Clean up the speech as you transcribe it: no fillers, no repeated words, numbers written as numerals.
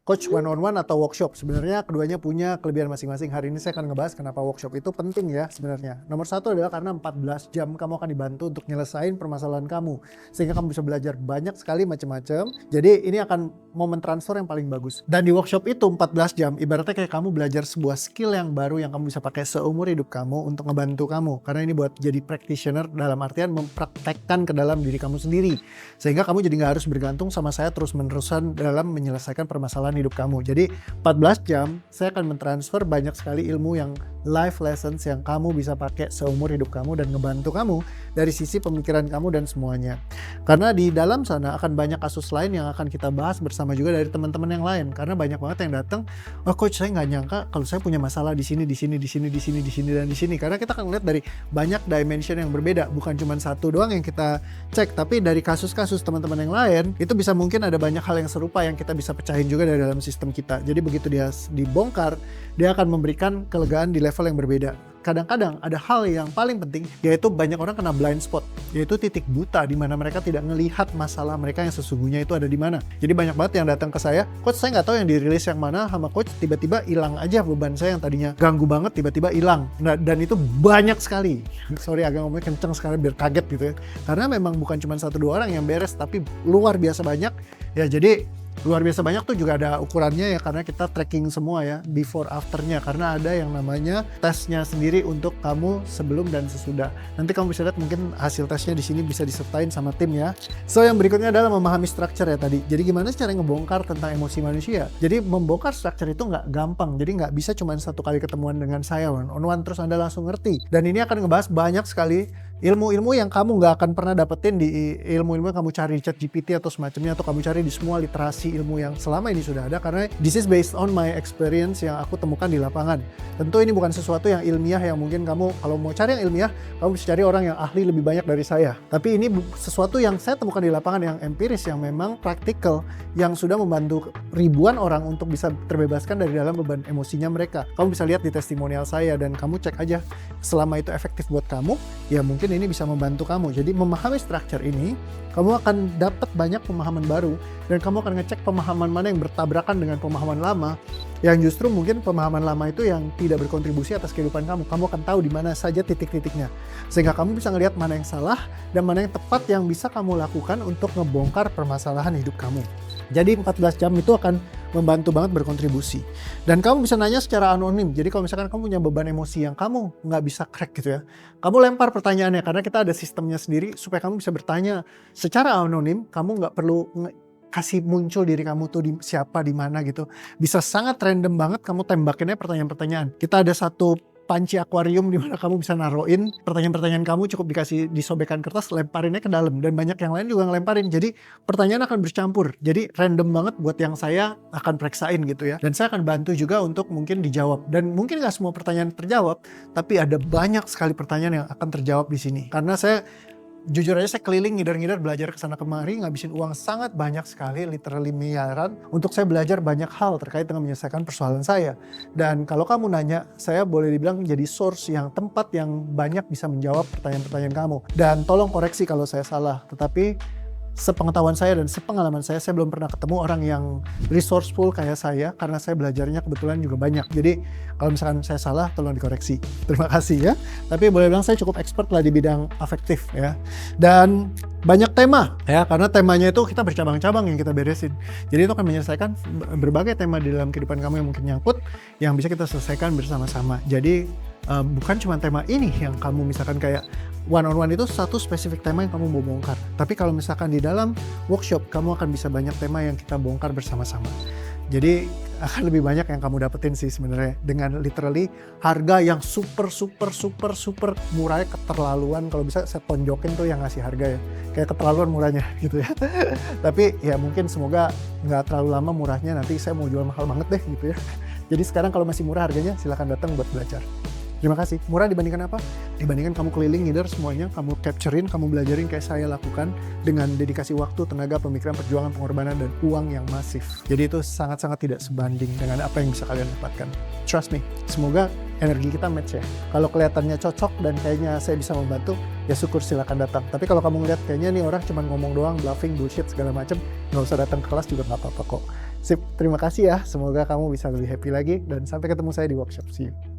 coach one on one atau workshop. Sebenarnya keduanya punya kelebihan masing-masing. Hari ini saya akan ngebahas kenapa workshop itu penting ya sebenarnya. Nomor satu adalah karena 14 jam kamu akan dibantu untuk nyelesain permasalahan kamu. Sehingga kamu bisa belajar banyak sekali macam-macam. Jadi ini akan momen transfer yang paling bagus. Dan di workshop itu 14 jam, ibaratnya kayak kamu belajar sebuah skill yang baru yang kamu bisa pakai seumur hidup kamu untuk ngebantu kamu. Karena ini buat jadi practitioner dalam artian mempraktekkan ke dalam diri kamu sendiri. Sehingga kamu jadi nggak harus bergantung sama saya terus-menerusan dalam menyelesaikan permasalahan hidup kamu. Jadi 14 jam saya akan mentransfer banyak sekali ilmu yang life lessons yang kamu bisa pakai seumur hidup kamu dan ngebantu kamu dari sisi pemikiran kamu dan semuanya. Karena di dalam sana akan banyak kasus lain yang akan kita bahas bersama juga dari teman-teman yang lain. Karena banyak banget yang datang, oh coach saya nggak nyangka kalau saya punya masalah di sini, di sini, di sini, di sini, di sini dan di sini. Karena kita akan lihat dari banyak dimension yang berbeda, bukan cuma satu doang yang kita cek, tapi dari kasus-kasus teman-teman yang lain itu bisa mungkin ada banyak hal yang serupa yang kita bisa pecahin juga dari dalam sistem kita. Jadi begitu dia dibongkar, dia akan memberikan kelegaan di level yang berbeda. Kadang-kadang ada hal yang paling penting, yaitu banyak orang kena blind spot, yaitu titik buta di mana mereka tidak melihat masalah mereka yang sesungguhnya itu ada di mana. Jadi banyak banget yang datang ke saya, coach saya nggak tahu yang dirilis yang mana, sama coach tiba-tiba hilang aja beban saya yang tadinya ganggu banget tiba-tiba hilang. Nah, dan itu banyak sekali. Sorry agak ngomongnya kenceng sekali biar kaget gitu ya. Karena memang bukan cuma 1-2 orang yang beres, tapi luar biasa banyak. Ya jadi luar biasa banyak tuh juga ada ukurannya ya, karena kita tracking semua ya before afternya, karena ada yang namanya tesnya sendiri untuk kamu sebelum dan sesudah. Nanti kamu bisa lihat mungkin hasil tesnya di sini bisa disertain sama tim ya. So yang berikutnya adalah memahami structure ya tadi. Jadi gimana cara ngebongkar tentang emosi manusia. Jadi membongkar structure itu nggak gampang. Jadi nggak bisa cuma satu kali ketemuan dengan saya one on one terus Anda langsung ngerti. Dan ini akan ngebahas banyak sekali ilmu-ilmu yang kamu nggak akan pernah dapetin di ilmu-ilmu yang kamu cari di ChatGPT atau semacamnya, atau kamu cari di semua literasi ilmu yang selama ini sudah ada, karena this is based on my experience yang aku temukan di lapangan. Tentu ini bukan sesuatu yang ilmiah yang mungkin kamu, kalau mau cari yang ilmiah, kamu bisa cari orang yang ahli lebih banyak dari saya. Tapi ini sesuatu yang saya temukan di lapangan yang empiris, yang memang praktikal, yang sudah membantu ribuan orang untuk bisa terbebaskan dari dalam beban emosinya mereka. Kamu bisa lihat di testimonial saya dan kamu cek aja selama itu efektif buat kamu, ya mungkin ini bisa membantu kamu. Jadi memahami structure ini, kamu akan dapat banyak pemahaman baru dan kamu akan ngecek pemahaman mana yang bertabrakan dengan pemahaman lama, yang justru mungkin pemahaman lama itu yang tidak berkontribusi atas kehidupan kamu. Kamu akan tahu di mana saja titik-titiknya, sehingga kamu bisa ngelihat mana yang salah dan mana yang tepat yang bisa kamu lakukan untuk ngebongkar permasalahan hidup kamu. Jadi 14 jam itu akan membantu banget berkontribusi. Dan kamu bisa nanya secara anonim. Jadi kalau misalkan kamu punya beban emosi yang kamu nggak bisa crack gitu ya, kamu lempar pertanyaannya, karena kita ada sistemnya sendiri supaya kamu bisa bertanya secara anonim. Kamu nggak perlu kasih muncul diri kamu tuh di siapa, di mana gitu. Bisa sangat random banget kamu tembakinnya pertanyaan-pertanyaan. Kita ada satu panci akuarium di mana kamu bisa naruhin pertanyaan-pertanyaan kamu, cukup dikasih disobekkan kertas, lemparinnya ke dalam, dan banyak yang lain juga ngelemparin. Jadi pertanyaan akan bercampur. Jadi random banget buat yang saya akan periksain gitu ya. Dan saya akan bantu juga untuk mungkin dijawab. Dan mungkin nggak semua pertanyaan terjawab, tapi ada banyak sekali pertanyaan yang akan terjawab di sini. Karena saya jujur aja, saya keliling ngidar-ngidar belajar kesana kemari, ngabisin uang sangat banyak sekali, literally miliaran, untuk saya belajar banyak hal terkait dengan menyelesaikan persoalan saya. Dan kalau kamu nanya, saya boleh dibilang jadi source yang tempat yang banyak bisa menjawab pertanyaan-pertanyaan kamu. Dan tolong koreksi kalau saya salah, tetapi sepengetahuan saya dan sepengalaman saya belum pernah ketemu orang yang resourceful kayak saya, karena saya belajarnya kebetulan juga banyak. Jadi kalau misalkan saya salah, tolong dikoreksi. Terima kasih ya. Tapi boleh bilang saya cukup expert lah di bidang afektif ya. Dan banyak tema ya, karena temanya itu kita bercabang-cabang yang kita beresin. Jadi itu akan menyelesaikan berbagai tema di dalam kehidupan kamu yang mungkin nyangkut, yang bisa kita selesaikan bersama-sama. Jadi bukan cuma tema ini yang kamu misalkan kayak one on one itu satu spesifik tema yang kamu mau bongkar. Tapi kalau misalkan di dalam workshop, kamu akan bisa banyak tema yang kita bongkar bersama-sama. Jadi akan lebih banyak yang kamu dapetin sih sebenarnya, dengan literally harga yang super murahnya, keterlaluan. Kalau bisa saya tonjokin tuh yang ngasih harga ya, kayak keterlaluan murahnya gitu ya. Tapi ya mungkin semoga nggak terlalu lama murahnya, nanti saya mau jual mahal banget deh gitu ya. Jadi sekarang kalau masih murah harganya, silahkan datang buat belajar. Terima kasih. Murah dibandingkan apa? Dibandingkan kamu keliling ngider semuanya, kamu capturein, kamu belajarin kayak saya lakukan dengan dedikasi waktu, tenaga, pemikiran, perjuangan, pengorbanan, dan uang yang masif. Jadi itu sangat-sangat tidak sebanding dengan apa yang bisa kalian dapatkan. Trust me. Semoga energi kita match ya. Kalau kelihatannya cocok dan kayaknya saya bisa membantu, ya syukur, silakan datang. Tapi kalau kamu ngeliat kayaknya nih orang cuma ngomong doang, bluffing, bullshit, segala macam, nggak usah datang ke kelas juga nggak apa-apa kok. Sip, terima kasih ya. Semoga kamu bisa lebih happy lagi dan sampai ketemu saya di workshop. See you.